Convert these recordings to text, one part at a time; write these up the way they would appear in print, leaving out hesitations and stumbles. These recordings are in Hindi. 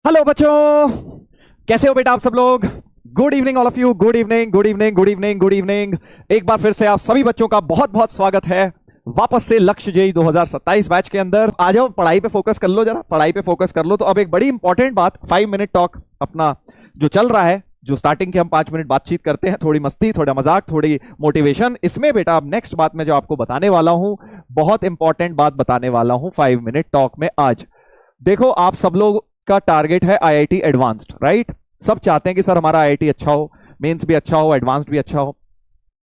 हेलो बच्चों, कैसे हो बेटा आप सब लोग। Good evening all of you. Good evening, good evening, good evening, good evening. एक बार फिर से आप सभी बच्चों का बहुत बहुत स्वागत है वापस से लक्ष्य जेई 2027 बैच के अंदर। आ जाओ, पढ़ाई पे फोकस कर लो, जरा पढ़ाई पे फोकस कर लो। तो अब एक बड़ी इंपॉर्टेंट बात, 5 मिनट टॉक अपना जो चल रहा है, जो स्टार्टिंग के हम 5 मिनट बातचीत करते हैं, थोड़ी मस्ती, थोड़ा मजाक, थोड़ी मोटिवेशन, इसमें बेटा अब नेक्स्ट बात मैं जो आपको बताने वाला हूं, बहुत इंपॉर्टेंट बात बताने वाला हूं 5 मिनट टॉक में आज। देखो, आप सब लोग का टारगेट है आईआईटी एडवांस्ड, राइट। सब चाहते हैं कि सर हमारा आईआईटी अच्छा हो, मेंस भी अच्छा हो, एडवांस्ड भी अच्छा हो।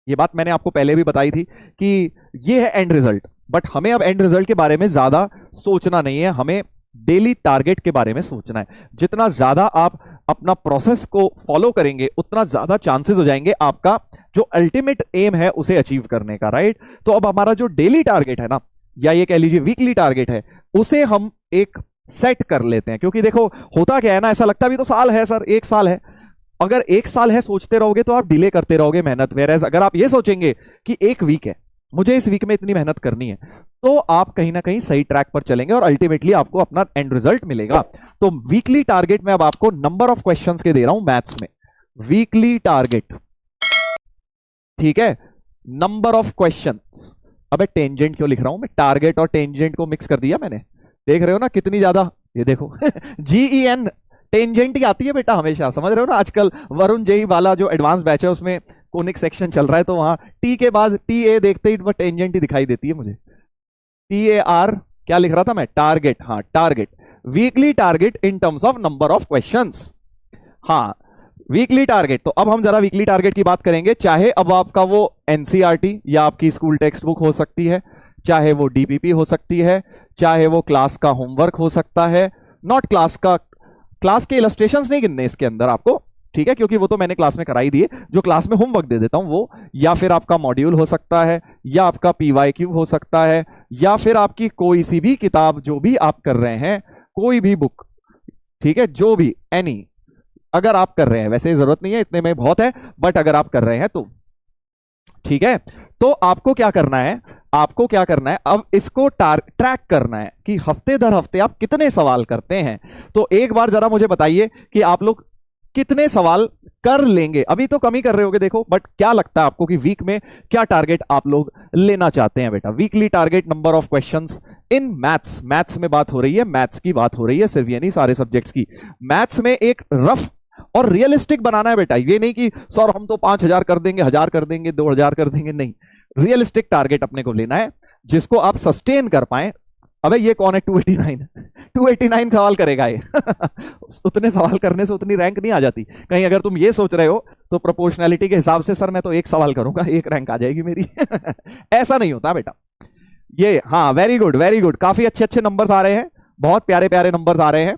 ये बात मैंने आपको पहले भी बताई थी कि ये है एंड रिजल्ट, बट हमें अब एंड रिजल्ट के बारे में ज्यादा सोचना नहीं है, हमें डेली टारगेट के बारे में सोचना है। जितना ज्यादा आप अपना प्रोसेस को फॉलो करेंगे, उतना ज्यादा चांसेस हो जाएंगे आपका जो अल्टीमेट एम है उसे अचीव करने का, राइट। तो अब हमारा जो डेली टारगेट है ना, या ये कह लीजिए वीकली टारगेट है, उसे हम एक सेट कर लेते हैं। क्योंकि देखो, होता क्या है ना, ऐसा लगता भी तो साल है सर, 1 साल है। अगर 1 साल है सोचते रहोगे तो आप डिले करते रहोगे मेहनत। वेयर अगर आप ये सोचेंगे कि 1 वीक है, मुझे इस वीक में इतनी मेहनत करनी है, तो आप कहीं ना कहीं सही ट्रैक पर चलेंगे और अल्टीमेटली आपको अपना एंड रिजल्ट मिलेगा। तो वीकली टारगेट में अब आपको नंबर ऑफ क्वेश्चंस के दे रहा हूं मैथ्स में। वीकली टारगेट, ठीक है, नंबर ऑफ क्वेश्चंस। अबे टेंजेंट क्यों लिख रहा हूं मैं, टारगेट और टेंजेंट को मिक्स कर दिया मैंने। देख रहे हो ना कितनी ज्यादा, ये देखो GEN टेंजेंट ही आती है बेटा हमेशा, समझ रहे हो ना। आजकल वरुण जेई वाला जो एडवांस बैच है उसमें कोनिक सेक्शन चल रहा है, तो वहां टी के बाद TA देखते ही टेंजेंट ही दिखाई देती है मुझे। TAR क्या लिख रहा था मैं, टारगेट। हाँ, target, weekly target in terms of number of questions. हाँ, वीकली टारगेट। तो अब हम जरा वीकली टारगेट की बात करेंगे। चाहे अब आपका वो एनसीईआरटी या आपकी स्कूल टेक्स्ट बुक हो सकती है, चाहे वो DPP हो सकती है, चाहे वो क्लास का होमवर्क हो सकता है। नॉट क्लास का, क्लास के इलस्ट्रेशंस नहीं गिनने इसके अंदर आपको, ठीक है, क्योंकि वो तो मैंने क्लास में कराई दिए। जो क्लास में होमवर्क दे देता हूं वो, या फिर आपका मॉड्यूल हो सकता है, या आपका PYQ हो सकता है, या फिर आपकी कोई सी भी किताब जो भी आप कर रहे हैं, कोई भी बुक, ठीक है, जो भी एनी, अगर आप कर रहे हैं, वैसे जरूरत नहीं है, इतने में बहुत है, बट अगर आप कर रहे हैं तो ठीक है। तो आपको क्या करना है, आपको क्या करना है, अब इसको ट्रैक करना है कि हफ्ते दर हफ्ते आप कितने सवाल करते हैं। तो एक बार जरा मुझे बताइए कि आप लोग कितने सवाल कर लेंगे। अभी तो कम ही कर रहे होगे देखो, बट क्या लगता है आपको कि वीक में क्या टारगेट आप लोग लेना चाहते हैं बेटा। Weekly target number of questions in maths. Maths में बात हो रही है, मैथ्स की बात हो रही है, सिर्फ ये नहीं, सारे सब्जेक्ट्स की। मैथ्स में एक रफ और रियलिस्टिक बनाना है बेटा। ये नहीं कि सर हम तो 5000 कर देंगे, 1000 कर देंगे, 2000 कर देंगे, नहीं। रियलिस्टिक टारगेट अपने को लेना है जिसको आप सस्टेन कर पाए। अबे ये कौन है 289 289 सवाल करेगा ये उतने सवाल करने से उतनी रैंक नहीं आ जाती। कहीं अगर तुम ये सोच रहे हो तो प्रोपोर्शनैलिटी के हिसाब से सर मैं तो 1 सवाल करूंगा, 1 रैंक आ जाएगी मेरी ऐसा नहीं होता बेटा ये। हाँ, वेरी गुड, वेरी गुड, काफी अच्छे अच्छे नंबर्स आ रहे हैं, बहुत प्यारे प्यारे नंबर्स आ रहे हैं,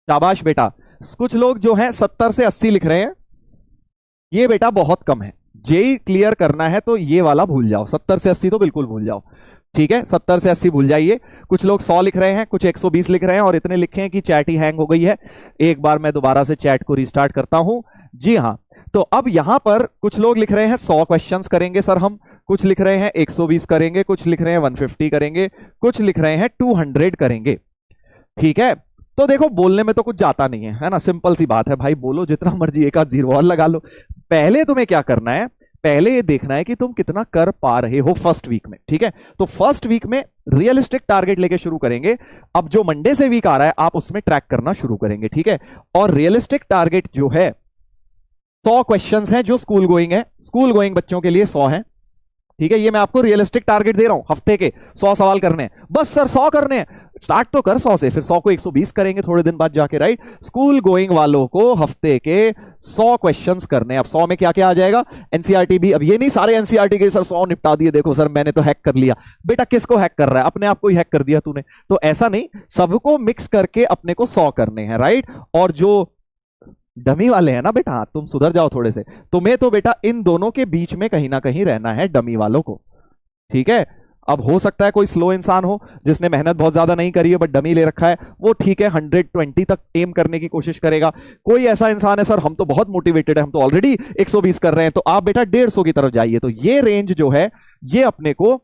शाबाश बेटा। कुछ लोग जो हैं 70 से 80 लिख रहे हैं, ये बेटा बहुत कम है। जेई क्लियर करना है तो ये वाला भूल जाओ, 70 से 80 तो बिल्कुल भूल जाओ, ठीक है, 70 से 80 भूल जाइए। कुछ लोग 100 लिख रहे हैं, कुछ 120 लिख रहे हैं, और इतने लिखे हैं कि चैट ही हैंग हो गई है। एक बार मैं दोबारा से चैट को रिस्टार्ट करता हूं। जी हाँ, तो अब यहां पर कुछ लोग लिख रहे हैं 100 क्वेश्चंस करेंगे सर हम, कुछ लिख रहे हैं 120 करेंगे, कुछ लिख रहे हैं 150 करेंगे, कुछ लिख रहे हैं 200 करेंगे, ठीक है। तो देखो, बोलने में तो कुछ जाता नहीं है ना, सिंपल सी बात है भाई, बोलो जितना मर्जी, एक आध जीरो और लगा लो। पहले तुम्हें क्या करना है, पहले ये देखना है कि तुम कितना कर पा रहे हो फर्स्ट वीक में, ठीक है। तो फर्स्ट वीक में रियलिस्टिक टारगेट लेके शुरू करेंगे। अब जो मंडे से वीक आ रहा है आप उसमें ट्रैक करना शुरू करेंगे, ठीक है। और रियलिस्टिक टारगेट जो है 100 क्वेश्चंस हैं जो स्कूल गोइंग है, स्कूल गोइंग बच्चों के लिए 100 है, ठीक है। ये मैं आपको रियलिस्टिक टारगेट दे रहा हूं, हफ्ते के 100 सवाल करने हैं। बस सर 100 करने हैं, स्टार्ट तो कर 100 से, फिर 100 को 120 करेंगे थोड़े दिन बाद जाके, राइट। स्कूल गोइंग वालों को हफ्ते के 100 क्वेश्चंस करने हैं। अब 100 में क्या क्या आ जाएगा, एनसीईआरटी भी। अब ये नहीं सारे एनसीईआरटी के सर 100 निपटा दिए, देखो सर मैंने तो हैक कर लिया। बेटा किसको हैक कर रहा है, अपने आप को ही हैक कर दिया तूने। तो ऐसा नहीं, सबको मिक्स करके अपने को 100 करने हैं, राइट। और जो डमी वाले हैं ना बेटा, तुम सुधर जाओ थोड़े से, तुम्हें तो बेटा इन दोनों के बीच में कहीं ना कहीं रहना है, डमी वालों को, ठीक है। अब हो सकता है कोई स्लो इंसान हो जिसने मेहनत बहुत ज्यादा नहीं करी है बट डमी ले रखा है, वो ठीक है 120 तक एम करने की कोशिश करेगा। कोई ऐसा इंसान है सर हम तो बहुत मोटिवेटेड है, हम तो ऑलरेडी 120 कर रहे हैं, तो आप बेटा 150 की तरफ जाइए। तो ये रेंज जो है, ये अपने को,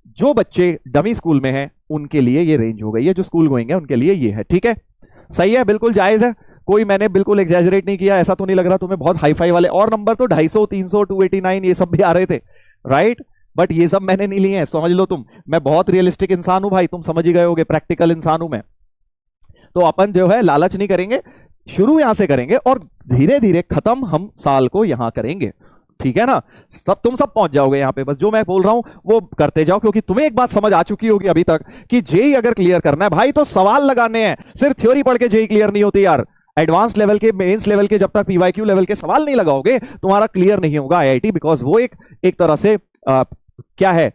जो बच्चे डमी स्कूल में हैं उनके लिए ये रेंज हो गई है, जो स्कूल गोइंग है उनके लिए ये है, ठीक है। सही है, बिल्कुल जायज है, कोई मैंने बिल्कुल एग्जैजरेट नहीं किया, ऐसा तो नहीं लग रहा तुम्हें बहुत हाई फाई वाले और नंबर तो 250, 300, 289 ये सब भी आ रहे थे, राइट? बट ये सब मैंने नहीं लिए हैं, समझ लो तुम, मैं बहुत रियलिस्टिक इंसान हूं भाई, तुम समझ ही गए होगे, प्रैक्टिकल इंसान हूं मैं। तो अपन जो है लालच नहीं करेंगे, शुरू यहां से करेंगे और धीरे धीरे खत्म हम साल को यहां करेंगे, ठीक है ना? तुम सब पहुंच जाओगे यहां पे, बस जो मैं बोल रहा हूं वो करते जाओ, क्योंकि तुम्हें एक बात समझ आ चुकी होगी अभी तक कि जेई अगर क्लियर करना है भाई तो सवाल लगाने हैं, सिर्फ थ्योरी पढ़ के जेई क्लियर नहीं होती यार। एडवांस लेवल के, मेंस लेवल के, जब तक पीवाईक्यू लेवल के सवाल नहीं लगाओगे तुम्हारा क्लियर नहीं होगा आईआईटी, बिकॉज वो एक तरह से क्या है,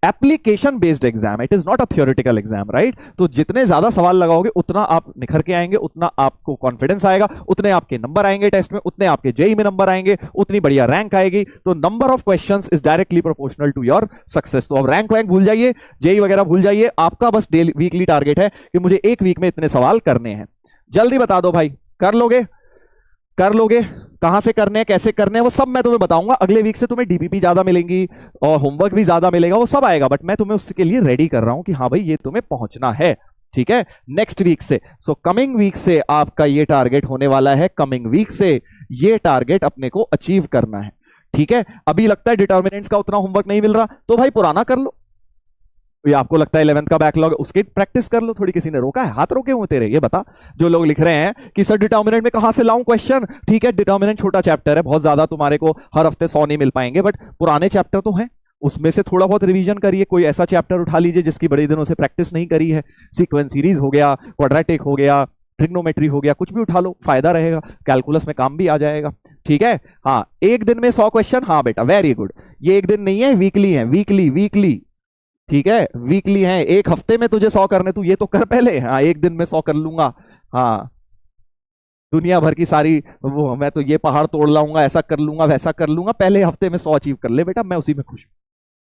application based exam, it is not a theoretical exam, right? तो जितने ज्यादा सवाल लगाओगे उतना आप निखर के आएंगे, उतना आपको कॉन्फिडेंस आएगा, उतने आपके नंबर आएंगे टेस्ट में, उतने आपके जेई में नंबर आएंगे, उतनी बढ़िया रैंक आएगी। तो number of questions is directly proportional to your success. तो अब रैंक वैंक भूल जाइए, जेई वगैरह भूल जाइए, आपका बस डेली वीकली टारगेट है कि मुझे एक वीक में इतने सवाल करने हैं। जल्दी बता दो भाई, कर लोगे? कर लोगे? कहां से करने हैं, कैसे करने हैं, वो सब मैं तुम्हें बताऊंगा। अगले वीक से तुम्हें डीपीपी ज्यादा मिलेंगी और होमवर्क भी ज्यादा मिलेगा, वो सब आएगा, बट मैं तुम्हें उसके लिए रेडी कर रहा हूं कि हाँ भाई ये तुम्हें पहुंचना है, ठीक है? नेक्स्ट वीक से, सो कमिंग वीक से आपका ये टारगेट होने वाला है, कमिंग वीक से ये टारगेट अपने को अचीव करना है, ठीक है? अभी लगता है डिटर्मिनेंट्स का उतना होमवर्क नहीं मिल रहा, तो भाई पुराना कर लो। ये आपको लगता है 11th का बैकलॉग, उसकी प्रैक्टिस कर लो थोड़ी। किसी ने रोका है? हाथ रोके हुए तेरे? ये बता, जो लोग लिख रहे हैं कि सर डिटर्मिनेंट में कहां से लाऊं क्वेश्चन, ठीक है, डिटर्मिनेंट छोटा चैप्टर है, बहुत ज्यादा तुम्हारे को हर हफ्ते 100 नहीं मिल पाएंगे, बट पुराने चैप्टर तो हैं, उसमें से थोड़ा बहुत रिवीजन करिए। कोई ऐसा चैप्टर उठा लीजिए जिसकी बड़े दिनों से प्रैक्टिस नहीं करी है, सीक्वेंस सीरीज हो गया, क्वाड्रेटिक हो गया, ट्रिग्नोमेट्री हो गया, कुछ भी उठा लो, फायदा रहेगा, कैलकुलस में काम भी आ जाएगा, ठीक है? हाँ, एक दिन में 100 क्वेश्चन, हाँ बेटा वेरी गुड। ये एक दिन नहीं है, वीकली है, वीकली, ठीक है, वीकली है। एक हफ्ते में तुझे 100 करने, तू ये तो कर पहले। हाँ, एक दिन में 100 कर लूंगा, हाँ, दुनिया भर की सारी वो, मैं तो ये पहाड़ तोड़ लाऊंगा, ऐसा कर लूंगा, वैसा कर लूंगा, पहले हफ्ते में 100 अचीव कर ले बेटा, मैं उसी में खुश हूं,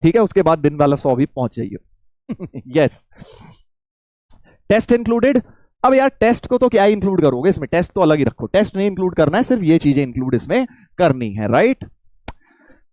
ठीक है? उसके बाद दिन वाला 100 भी पहुंच जाइए। Yes, test included. अब यार टेस्ट को तो क्या इंक्लूड करोगे इसमें, टेस्ट तो अलग ही रखो, टेस्ट नहीं इंक्लूड करना है, सिर्फ ये चीजें इंक्लूड इसमें करनी है, राइट?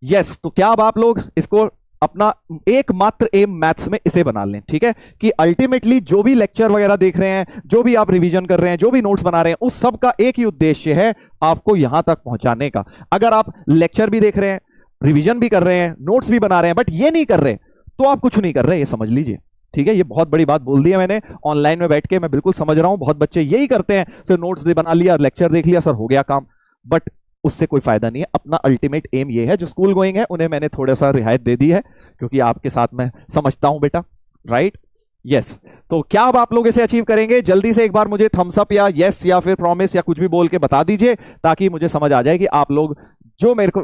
यस, तो क्या अब आप लोग इसको अपना एकमात्र एम मैथ्स में इसे बना लें, ठीक है? कि अल्टीमेटली जो भी लेक्चर वगैरह देख रहे हैं, जो भी आप रिवीजन कर रहे हैं, जो भी नोट्स बना रहे हैं, उस सब का एक ही उद्देश्य है, आपको यहां तक पहुंचाने का। अगर आप लेक्चर भी देख रहे हैं, रिवीजन भी कर रहे हैं, नोट्स भी बना रहे हैं, बट ये नहीं कर रहे, तो आप कुछ नहीं कर रहे, ये समझ लीजिए, ठीक है? ये बहुत बड़ी बात बोल दी है मैंने ऑनलाइन में बैठ के, मैं बिल्कुल समझ रहा हूं, बहुत बच्चे यही करते हैं, सिर्फ नोट्स बना लिया, लेक्चर देख लिया, सर हो गया काम, बट उससे कोई फायदा नहीं है। अपना अल्टीमेट एम ये है, जो स्कूल गोइंग है उन्हें मैंने थोड़ा सा रियायत दे दी है, क्योंकि आपके साथ मैं समझता हूं बेटा, राइट? यस, तो क्या अब आप लोग इसे अचीव करेंगे? जल्दी से एक बार मुझे थम्स अप या यस या फिर प्रॉमिस या कुछ भी बोल के बता दीजिए, ताकि मुझे समझ आ जाए कि आप लोग जो मेरे को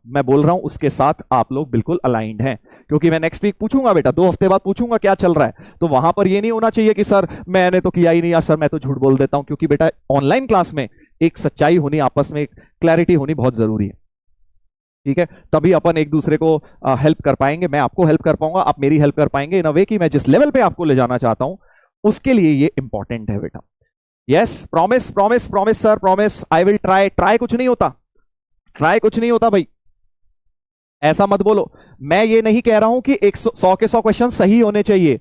मैं बोल रहा हूं उसके साथ आप लोग बिल्कुल अलाइंड हैं। क्योंकि मैं नेक्स्ट वीक पूछूंगा बेटा, 2 हफ्ते बाद पूछूंगा क्या चल रहा है, तो वहां पर ये नहीं होना चाहिए कि सर मैंने तो किया ही नहीं, या सर मैं तो झूठ बोल देता हूं। क्योंकि बेटा ऑनलाइन क्लास में एक सच्चाई होनी, आपस में एक क्लैरिटी होनी बहुत जरूरी है, ठीक है? तभी अपन एक दूसरे को हेल्प कर पाएंगे, मैं आपको हेल्प कर पाऊंगा, आप मेरी हेल्प कर पाएंगे, इन अ वे कि मैं जिस लेवल पे आपको ले जाना चाहता हूं उसके लिए ये इंपॉर्टेंट है बेटा। Yes, promise promise promise sir, promise, I will try. Try कुछ नहीं होता, ट्राई कुछ नहीं होता भाई, ऐसा मत बोलो। मैं ये नहीं कह रहा हूं कि 100 के 100 क्वेश्चन सही होने चाहिए,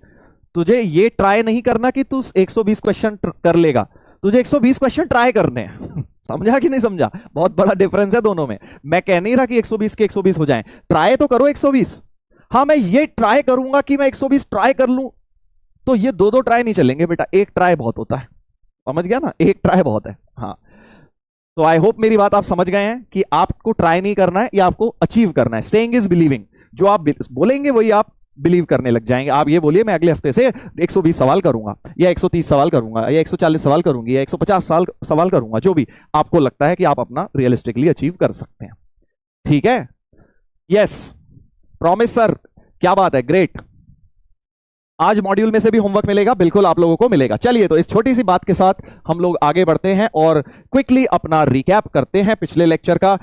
तुझे ये ट्राई नहीं करना कि तू 120 क्वेश्चन कर लेगा, तुझे 120 क्वेश्चन ट्राई करने हैं। समझा कि नहीं समझा? बहुत बड़ा डिफरेंस है दोनों में। मैं कह नहीं रहा कि 120 के 120 हो जाएं, ट्राई तो करो 120। हाँ, मैं ये ट्राई करूंगा कि मैं 120 ट्राई कर लूं, तो ये 2 ट्राई नहीं चलेंगे बेटा, एक ट्राई बहुत होता है, समझ गया ना? एक ट्राई बहुत है। हाँ, तो आई होप मेरी बात आप समझ गए हैं कि आपको ट्राई नहीं करना है, या आपको अचीव करना है। सेइंग इज बिलीविंग, जो आप बोलेंगे वही आप बिलीव करने लग जाएंगे। आप ये बोलिए मैं अगले हफ्ते से 120 सवाल करूंगा, या 130 सवाल करूंगा, या 140 सवाल करूंगी, या 150 सवाल करूंगा, जो भी आपको लगता है कि आप अपना रियलिस्टिकली अचीव कर सकते हैं, ठीक है? यस, प्रॉमिस सर, क्या बात है, ग्रेट। आज मॉड्यूल में से भी होमवर्क मिलेगा, बिल्कुल आप लोगों को मिलेगा। चलिए, तो इस छोटी सी बात के साथ हम लोग आगे बढ़ते हैं और क्विकली अपना रिकैप करते हैं पिछले लेक्चर का।